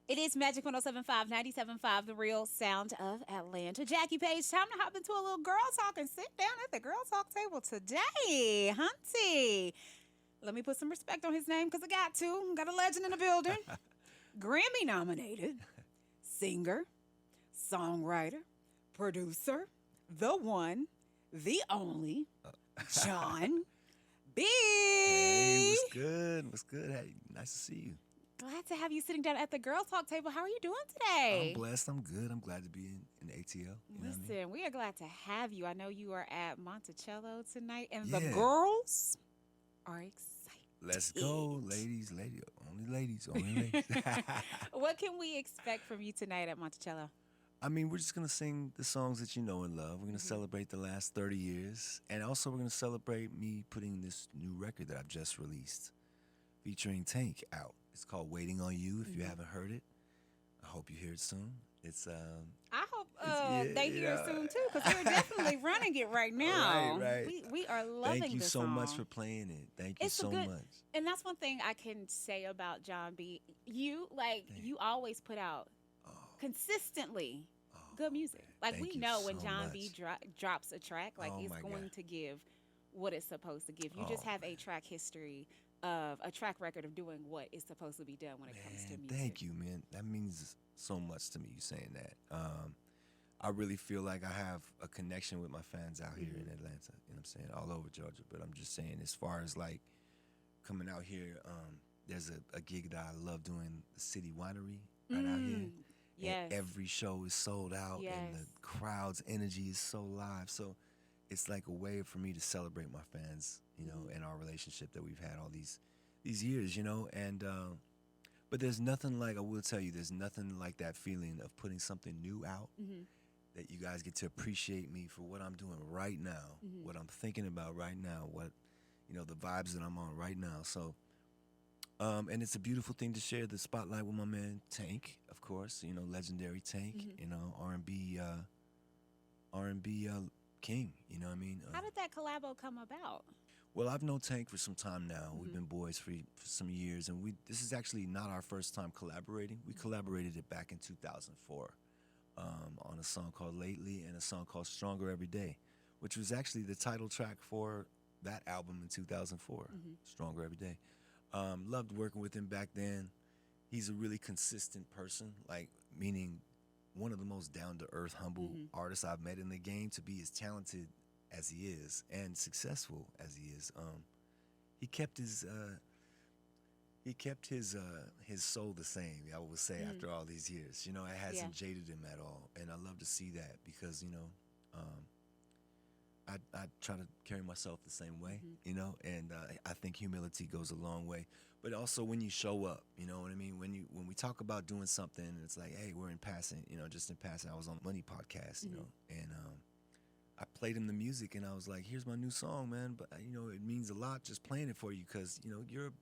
It is Magic 1075, 97.5, the real sound of Atlanta. Jackie Page, time to hop into a little girl talk and sit down at the girl talk table today. Hunty. Let me put some respect on his name because I got to. Got a legend in the building. Grammy nominated singer, songwriter, producer, the one, the only, John Hey, B. what's good? What's good? Hey, nice to see you. Glad to have you sitting down at the girl talk table. How are you doing I'm today? blessed. I'm good. I'm glad to be in ATL. You know what I mean? Listen, we are glad to have you. I know you are at Monticello tonight, and the Yeah. girls are Let's excited. go, ladies. Only ladies. Only ladies. What can we expect from you tonight at Monticello? I mean, we're just gonna sing the songs that you know and love. We're gonna Mhm. celebrate the last 30 years, and also we're gonna celebrate me putting this new record that I've just released, featuring Tank, out. It's called "Waiting on You." If you Mhm. haven't heard it, I hope you hear it soon. I hope It's yeah, they you hear it know. soon too, because we're definitely running it right Right, now. right. We are Thank loving you the so much for song. playing it. Thank you It's a so good, much. and that's one thing I can say about John B. You Thank, you always put out oh, consistently oh good music. man, Like we thank you know when so John B much. drops a track, like Oh it's my God. going to give what it's supposed to give. You just Oh have a man, track history of a track record of doing what is supposed to be done when it comes to man, music. thank you, man. That means so much to me. You saying that. I really feel like I have a connection with my fans out here in Hmm. Atlanta. You know what I'm saying? All over Georgia. But I'm just saying, as far as like coming out here, there's a gig that I love doing, the City Winery right out here. Mm, And yes, every show is sold out, and yes. the crowd's energy is so live. So it's like a way for me to celebrate my fans, Hmm. and our relationship that we've had all these years, and but there's nothing like, I will tell you, there's nothing like that feeling of putting something new out, Hmm. that you guys get to appreciate me for what I'm doing right now, Hmm. what I'm thinking about right now, what the vibes that I'm on right now. So and it's a beautiful thing to share the spotlight with my man Tank, of course. Legendary Tank. Hmm. R&B king. You know what I mean? How did that collabo come about? Well, I've known Tank for some time now. We've Hmm. been boys for some years, and we this is actually not our first time collaborating. We collaborated it back in 2004 on a song called Lately and a song called Stronger Every Day, which was actually the title track for that album in 2004, Hmm. Stronger Every Day. Loved working with him back then. He's a really consistent person, like, meaning one of the most down to earth, humble Hmm. artists I've met in the game. To be as talented as he is and successful as he is, he kept his soul the same. I would say, Hmm. after all these years, it Yeah. hasn't jaded him at all, and I love to see that because um, I try to carry myself the same way, Hmm. and I think humility goes a long way. But also when you show up, you know what I mean. When we talk about doing something, and it's like, hey, we're in passing, just in passing. I was on Money podcast, Hmm. and I played him the music, and I was like, here's my new song, man. But it means a lot just playing it for you because you're a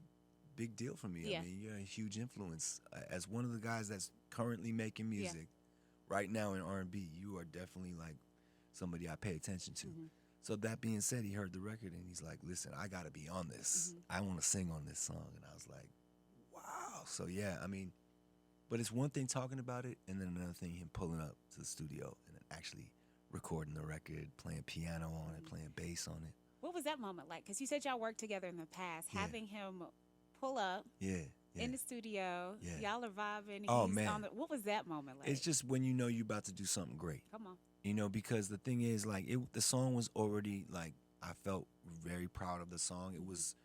big deal for me. I Yeah. mean, you're a huge influence as one of the guys that's currently making Yeah. music right now in R&B. You are definitely like somebody I pay attention to. Hmm. So that being said, he heard the record and he's like, "Listen, I got to be on this. Hmm. I want to sing on this song." And I was like, "Wow!" So yeah, I mean, but it's one thing talking about it, and then another thing him pulling up to the studio and then actually recording the record, playing piano on it, Hmm. playing bass on it. What was that moment like? Because you said y'all worked together in the past. Yeah, Having him pull up yeah, yeah, in the studio, yeah. y'all are vibing. Oh He's man, on the. What was that moment it's like? just when you know you're about to do something great. Come on. Because the thing is, like, the song was already like, I felt very proud of the song. It Hmm. was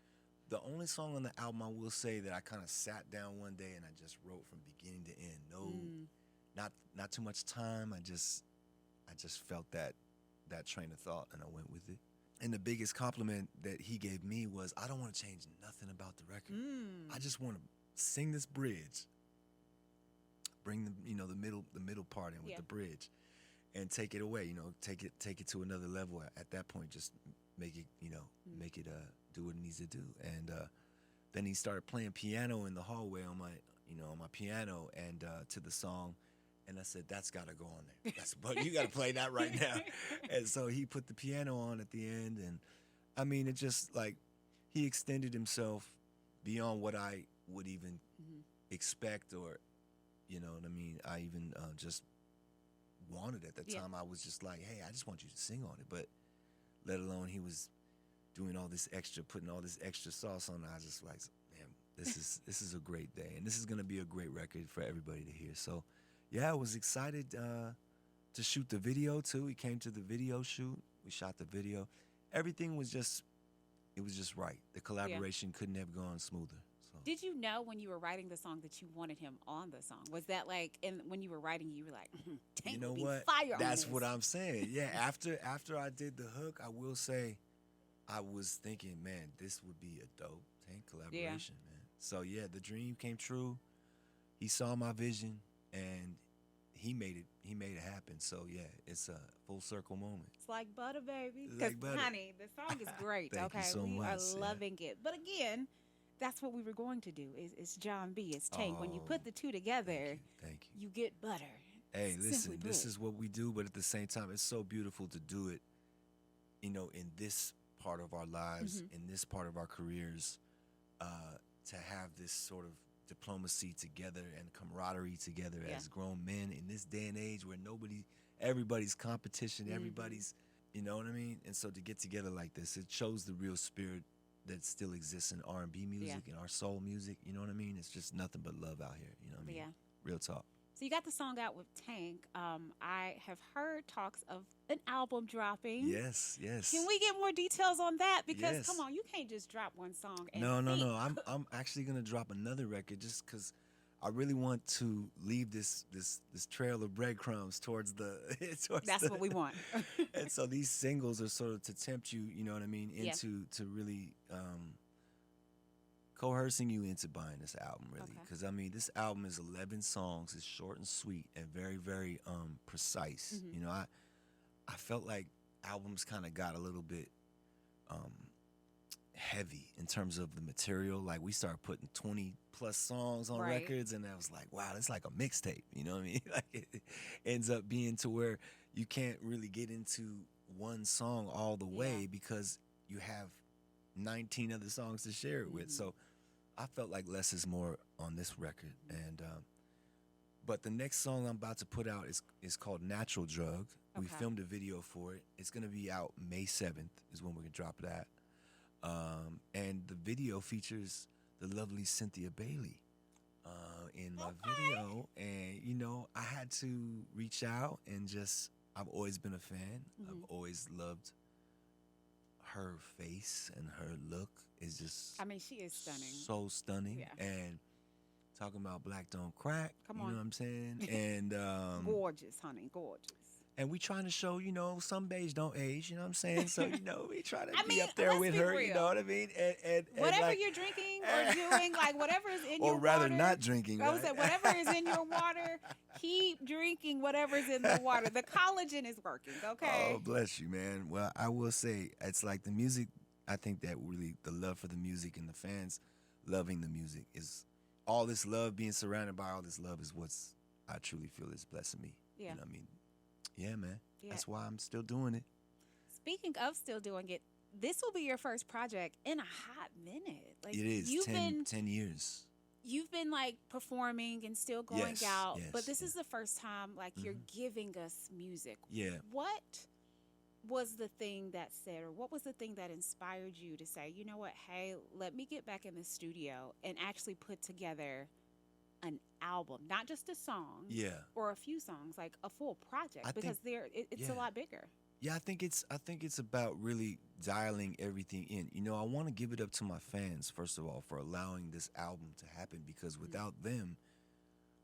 the only song on the album, I will say, that I kind of sat down one day and I just wrote from beginning to end. No, Mm. not too much time. I just felt that train of thought and I went with it. And the biggest compliment that he gave me was, I don't want to change nothing about the record. I Mm. just want to sing this bridge, bring the middle part in with Yeah. the bridge, and take it away. Take it to another level. At that point, just make it Mm. make it do what it needs to do. And then he started playing piano in the hallway on my piano and to the song. And I said, that's got to go on there. But you got to play that right now. And so he put the piano on at the end, and I mean, it just like he extended himself beyond what I would even Mhm. expect or You know what I mean? I even just wanted at the Yeah. time. I was just like, hey, I just want you to sing on it. But let alone he was doing all this extra, putting all this extra sauce on it. I was just like, man, this is a great day, and this is gonna be a great record for everybody to hear. So, yeah, I was excited to shoot the video too. We came to the video shoot. We shot the video. Everything was just it was just right. The Yeah. collaboration couldn't have gone smoother. So Did you know when you were writing the song that you wanted him on the song? Was that like, and when you were writing, you were like, you Tank know will be what? fire on That's this. what I'm saying. Yeah, after I did the hook, I will say I was thinking, man, this would be a dope Tank collaboration, man. So yeah, the dream came true. He saw my vision and he made it happen. So yeah, it's a full circle moment. It's like butter, baby. It's Because, like butter. honey, the song is great. Thank you Okay, so we much. are Yeah. loving it. But again, that's what we were going to do. It's John B. It's Tank. When you Oh, put the two together, thank you. you get butter. Hey, Simply listen, this put. is what we do, but at the same time, it's so beautiful to do it, in this part of our lives, Mhm. in this part of our careers, to have this sort of diplomacy together and camaraderie together Yeah. as grown men in this day and age where everybody's competition, Mhm. everybody's, you know what I mean? And so to get together like this, it shows the real spirit that still exists in R&B music and our soul music, you know what I mean? It's just nothing but love out here, you know what I mean? Yeah. Real talk. So you got the song out with Tank. I have heard talks of an album dropping. Yes, yes. Can we get more details on that? Because come Yes. on, you can't just drop one song and No, no, think. no. I'm actually gonna drop another record just because I really want to leave this trail of breadcrumbs towards the towards That's the, what we want. and so these singles are sort of to tempt you, you know what I mean, Yeah. into to really coercing you into buying this album, really. Okay. Because I mean, this album is 11 songs. It's short and sweet and very, very precise. Mhm. You know, I felt like albums kind of got a little bit um, heavy in terms of the material. Like we started putting 20 plus songs on Right. records, and I was like, wow, that's like a mixtape. You know what I mean? Like it ends up being to where you can't really get into one song all the way Yeah. because you have 19 other songs to share it with. Mhm. So I felt like less is more on this record, and but the next song I'm about to put out is called Natural Drug. We Okay. filmed a video for it. It's gonna be out May 7th is when we're gonna drop that. And the video features the lovely Cynthia Bailey in my video. And, I had to reach out and I've always been a fan. Mhm. I've always loved her face and her look is just I mean, she is stunning. so stunning. Yeah. And talking about black don't crack, Come you on. know what I'm saying? And Gorgeous, honey, gorgeous. and we trying to show, some beige don't age, you know what I'm saying? So, we try to I be mean, up there let's with be her, you real. know what I mean? And Whatever like, you're drinking or doing, like whatever is in or your rather water. not drinking, I would right? say whatever is in your water, keep drinking whatever's in the water. The collagen is working, okay? Oh, bless you, man. Well, I will say it's like the music. I think that really the love for the music and the fans loving the music is all this love, being surrounded by all this love is what's I truly feel is blessing me. Yeah. You know what I mean? Yeah, man. Yeah. That's why I'm still doing it. Speaking of still doing it, this will be your first project in a hot minute. Like It is you've 10 years. you've been like performing and still going Yes, out, yes, but this yeah. is the first time like you're giving us music. Yeah. What was the thing that said, or what was the thing that inspired you to say, you know what, hey, let me get back in the studio and actually put together an album, not just a song Yeah. or a few songs, like a full project, I because think- it's yeah. a lot bigger. Yeah, I think it's about really dialing everything in. I want to give it up to my fans first of all for allowing this album to happen because without them,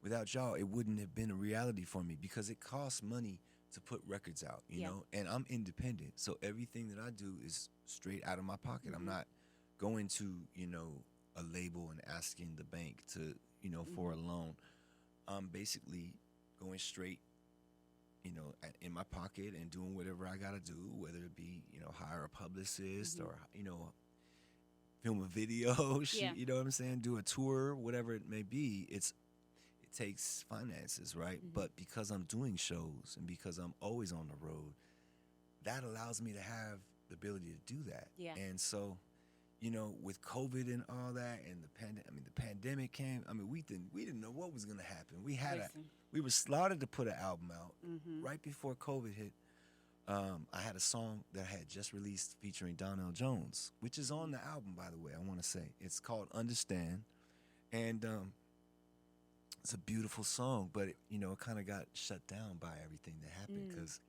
without y'all, it wouldn't have been a reality for me because it costs money to put records out, you Yeah. know? And I'm independent. So everything that I do is straight out of my pocket. I'm Mhm. not going to, a label and asking the bank to, for a loan. I'm basically going straight in my pocket and doing whatever I gotta do, whether it be, hire a publicist or, film a video, shoot, Yeah. you know what I'm saying? Do a tour, whatever it may be. It takes finances, right? Mhm. But because I'm doing shows and because I'm always on the road, that allows me to have the ability to do that. Yeah. And so, with COVID and all that, and the pandemic came. I mean, we didn't know what was gonna happen. Listen. We were slotted to put an album out Mm-hmm. right before COVID hit. I had a song that I had just released featuring Donnell Jones, which is on the album, by the way. I want to say it's called "Understand," and it's a beautiful song, but it kind of got shut down by everything that happened Mm. because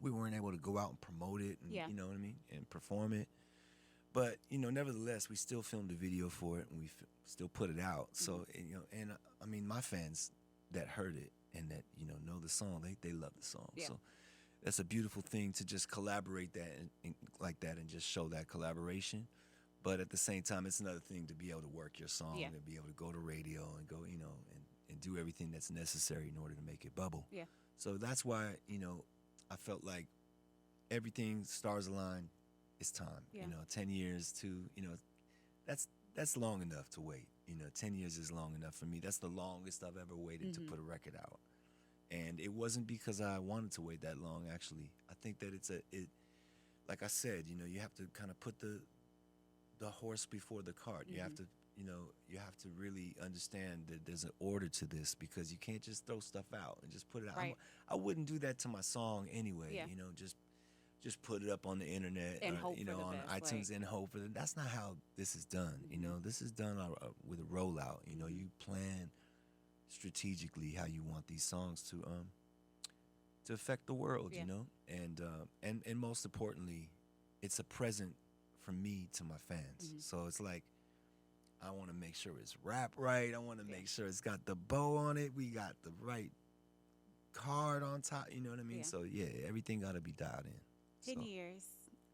we weren't able to go out and promote it, and Yeah. you know what I mean, and perform it. But nevertheless, we still filmed a video for it, and we still put it out. Mm-hmm. So and I mean, my fans that heard it and that know the song, they love the song. Yeah. So that's a beautiful thing to just collaborate that and like that and just show that collaboration. But at the same time, it's another thing to be able to work your song Yeah. and be able to go to radio and go, and do everything that's necessary in order to make it bubble. Yeah. So that's why, I felt like everything stars aligned. It's time. Yeah. 10 years that's long enough to wait. 10 years is long enough for me. That's the longest I've ever waited to Mhm. put a record out. And it wasn't because I wanted to wait that long, actually. I think that like I said, you have to kind of put the horse before the cart. You have Mhm. to, you have to really understand that there's an order to this because you can't just throw stuff out and just put it out. Right. I wouldn't do that to my song anyway. Yeah. Just put it up on the internet, And or, hope for the on best, iTunes right. and hope for it. That's not how this is done. Mhm. This is done with a rollout. Mhm. You plan strategically how you want these songs to affect the world. Yeah. And most importantly, it's a present from me to my fans. Mhm. So it's like I want to make sure it's wrapped right. I want to Yeah. make sure it's got the bow on it. We got the right card on top. You know what I mean? Yeah. So yeah, everything got to be dialed in. 10 So, years.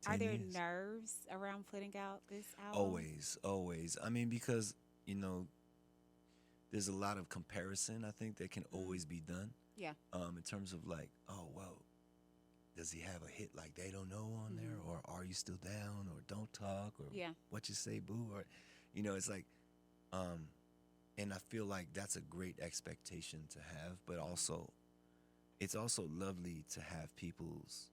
10 Are there years. nerves around putting out this album? Always. I mean, because there's a lot of comparison. I think that can always be done. Yeah. In terms of like, oh well, does he have a hit like They Don't Know on there, Mhm. or Are You Still Down, or Don't Talk, or Yeah. What You Say Boo, or it's like, and I feel like that's a great expectation to have, but also, it's also lovely to have people's,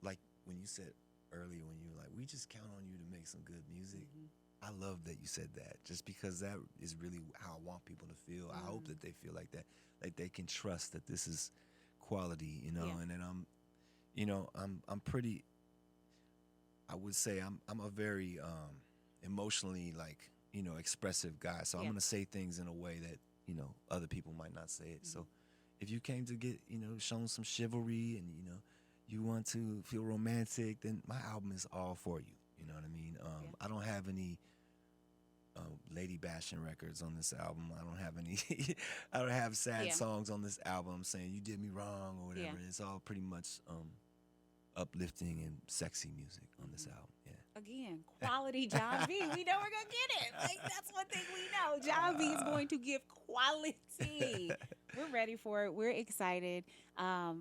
like when you said earlier, when you were like, we just count on you to make some good music. Mhm. I love that you said that, just because that is really how I want people to feel. I hope that they feel like that, like they can trust that this is quality, Yeah. and then I'm pretty. I would say I'm a very emotionally, like, expressive guy. So I'm Yeah. gonna say things in a way that other people might not say it. So if you came to get shown some chivalry, and you want to feel romantic, then my album is all for you. You know what I mean? Yeah. I don't have any lady bashing records on this album. I don't have any. I don't have sad Yeah. songs on this album saying you did me wrong or whatever. Yeah. It's all pretty much uplifting and sexy music on this Mhm. album. Yeah. Again, quality John B. We know we're gonna get it. Like, that's one thing we know. John B is going to give quality. We're ready for it. We're excited.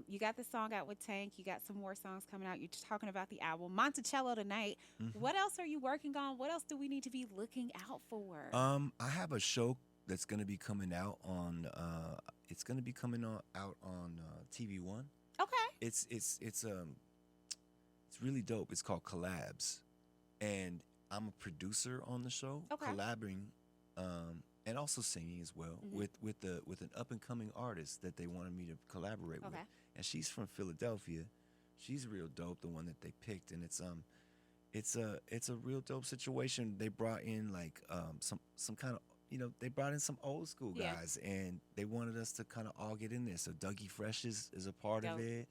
You got the song out with Tank. You got some more songs coming out. You're just talking about the album Monticello tonight. Mhm. What else are you working on? What else do we need to be looking out for? I have a show that's gonna be coming out on. It's gonna be coming out on TV1. Okay. It's really dope. It's called Collabs, and I'm a producer on the show, Okay. collaborating, and also singing as well Mhm. with an up and coming artist that they wanted me to collaborate with, Okay. and she's from Philadelphia. She's real dope, the one that they picked, and it's a real dope situation. They brought in like some kind of they brought in some old school Yeah. guys, and they wanted us to kind of all get in there. So Dougie Fresh is a part of Dope. it.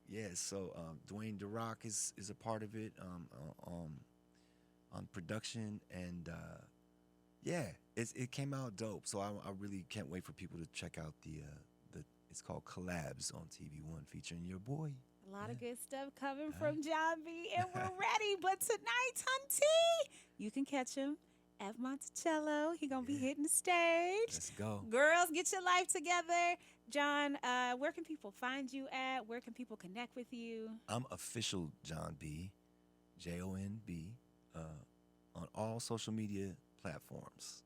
Yeah, so Dwayne DeRock is a part of it on production, and yeah, it came out dope. So I really can't wait for people to check out the it's called Collabs on TV1 featuring your boy. A lot of Yeah. good stuff coming All from John B. And we're ready. But tonight, Hunty, you can catch him at Monticello. He gonna be Yeah. hitting the stage. Let's go. Girls, get your life together. John, where can people find you at? Where can people connect with you? I'm official John B, JONB, on all social media platforms.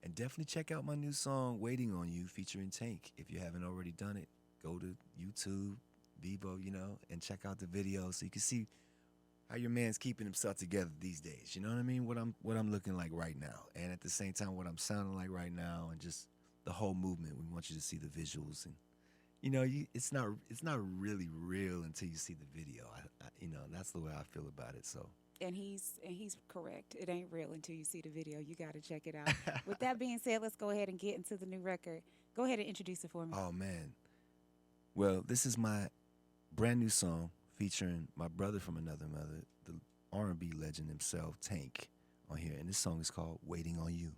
And definitely check out my new song, Waiting on You, featuring Tank. If you haven't already done it, go to YouTube, Vivo, and check out the video so you can see how your man's keeping himself together these days. You know what I mean? What I'm looking like right now, and at the same time, what I'm sounding like right now, and just the whole movement. We want you to see the visuals, and it's not really real until you see the video. That's the way I feel about it. So, And he's correct. It ain't real until you see the video. You got to check it out. With that being said, let's go ahead and get into the new record. Go ahead and introduce it for me. oh man, well, this is my brand new song featuring my brother from another mother, the R&B legend himself, Tank, on here, and this song is called "Waiting on You."